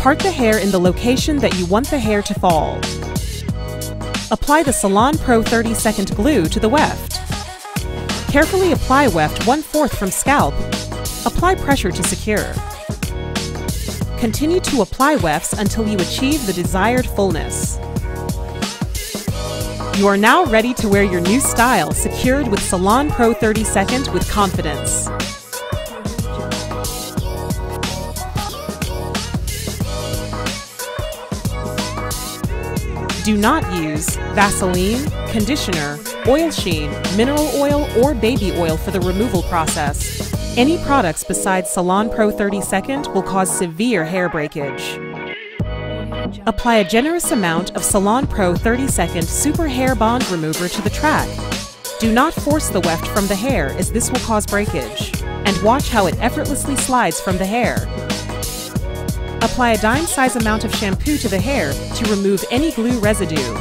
Part the hair in the location that you want the hair to fall. Apply the Salon Pro 30-second glue to the weft. Carefully apply weft 1/4 from scalp. Apply pressure to secure. Continue to apply wefts until you achieve the desired fullness. You are now ready to wear your new style secured with Salon Pro 30-second with confidence. Do not use Vaseline, conditioner, oil sheen, mineral oil, or baby oil for the removal process. Any products besides Salon Pro 30-second will cause severe hair breakage. Apply a generous amount of Salon Pro 30-second Super Hair Bond Remover to the track. Do not force the weft from the hair as this will cause breakage. And watch how it effortlessly slides from the hair. Apply a dime-size amount of shampoo to the hair to remove any glue residue.